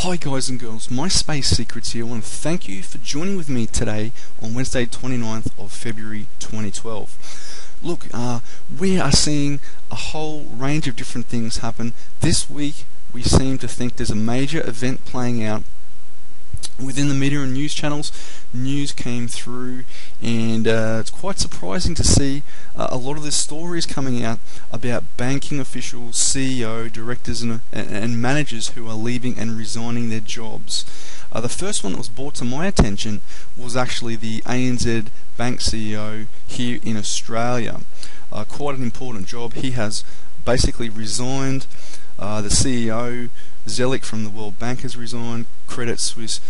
Hi guys and girls, my Space Secrets here. I want to thank you for joining with me today on Wednesday 29th of February 2012. Look, we are seeing a whole range of different things happen. This week we seem to think there's a major event playing out within the media and news channels. News came through, and it's quite surprising to see a lot of the stories coming out about banking officials, CEO, directors and managers who are leaving and resigning their jobs. The first one that was brought to my attention was actually the ANZ Bank CEO here in Australia. Quite an important job. He has basically resigned. The CEO, Zelic from the World Bank, has resigned. Credit Suisse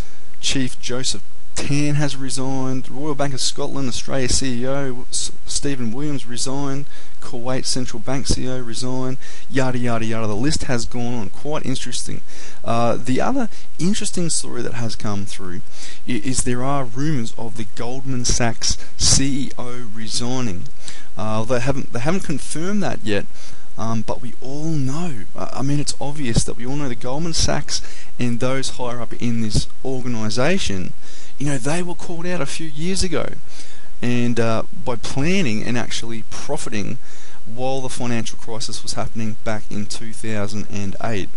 Chief Joseph Tan has resigned. Royal Bank of Scotland, Australia CEO Stephen Williams resigned. Kuwait Central Bank CEO resigned. Yada yada yada. The list has gone on. Quite interesting. The other interesting story that has come through is there are rumours of the Goldman Sachs CEO resigning. They haven't confirmed that yet. But we all know, it's obvious that we all know the Goldman Sachs and those higher up in this organisation, they were called out a few years ago, and by planning and actually profiting while the financial crisis was happening back in 2008.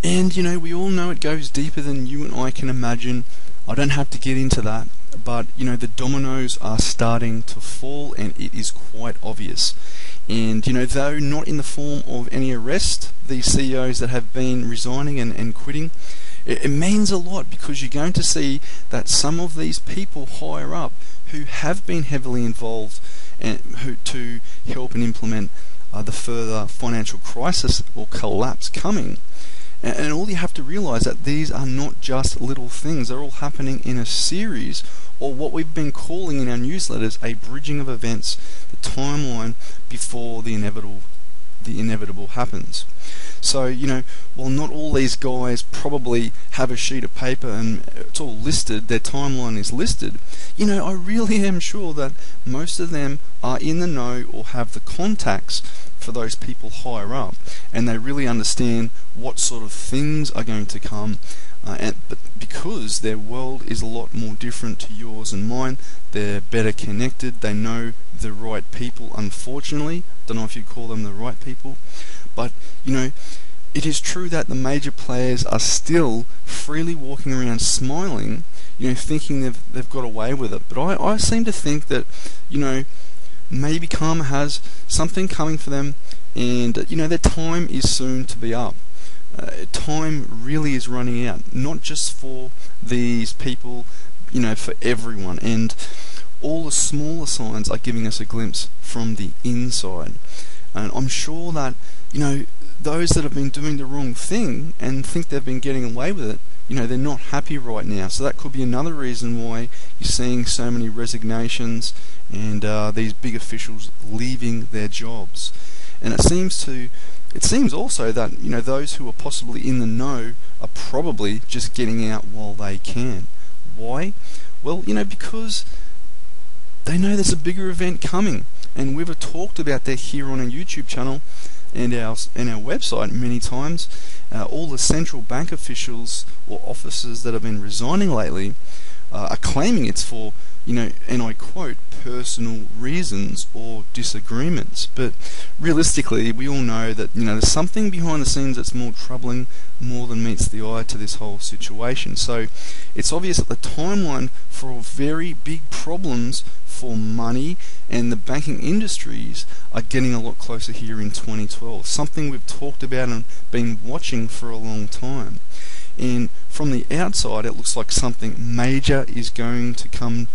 And we all know it goes deeper than you and I can imagine. I don't have to get into that, but the dominoes are starting to fall, and it is quite obvious. And though not in the form of any arrest, these CEOs that have been resigning and quitting, it means a lot, because you're going to see that some of these people higher up who have been heavily involved and who to help and implement the further financial crisis or collapse coming. And all you have to realise that these are not just little things. They're all happening in a series, or what we've been calling in our newsletters a bridging of events, the timeline before the inevitable happens. So, while not all these guys probably have a sheet of paper and it's all listed, their timeline is listed, I really am sure that most of them are in the know or have the contacts for those people higher up, and they really understand what sort of things are going to come. But because their world is a lot more different to yours and mine, they're better connected, they know the right people, unfortunately. Don't know if you call them the right people, but it is true that the major players are still freely walking around smiling, thinking they've got away with it. But I seem to think that, maybe karma has something coming for them, and their time is soon to be up. Time really is running out, not just for these people, for everyone. And all the smaller signs are giving us a glimpse from the inside. And I'm sure that, those that have been doing the wrong thing and think they've been getting away with it, they're not happy right now. So that could be another reason why you're seeing so many resignations and these big officials leaving their jobs. And it seems also that those who are possibly in the know are probably just getting out while they can. Why? Well, because they know there's a bigger event coming, and we've talked about that here on our YouTube channel and our website many times. All the central bank officials or officers that have been resigning lately are claiming it's for, and I quote, personal reasons or disagreements. But realistically, we all know that there's something behind the scenes that's more troubling, more than meets the eye to this whole situation. So it's obvious that the timeline for very big problems for money and the banking industries are getting a lot closer here in 2012. Something we've talked about and been watching for a long time. And from the outside, it looks like something major is going to come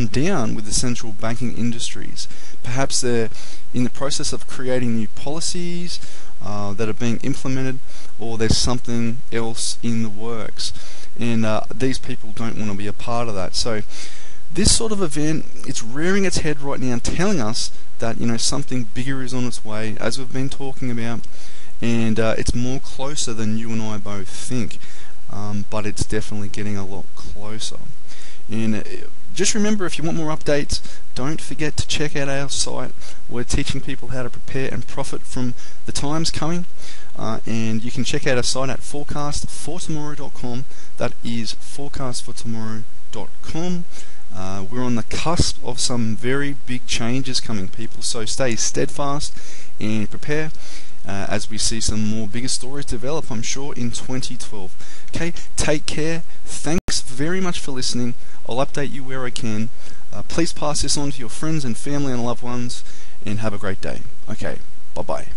down with the central banking industries. Perhaps they're in the process of creating new policies that are being implemented, or there's something else in the works, and these people don't want to be a part of that. So this sort of event, it's rearing its head right now and telling us that something bigger is on its way, as we've been talking about, and it's more closer than you and I both think, but it's definitely getting a lot closer. And just remember, if you want more updates, don't forget to check out our site. We're teaching people how to prepare and profit from the times coming. And you can check out our site at forecastfortomorrow.com. That is forecastfortomorrow.com. We're on the cusp of some very big changes coming, people, so stay steadfast and prepare as we see some more bigger stories develop, I'm sure, in 2012. Okay, take care. Thanks very much for listening. I'll update you where I can. Please pass this on to your friends and family and loved ones, and have a great day. Okay, bye-bye.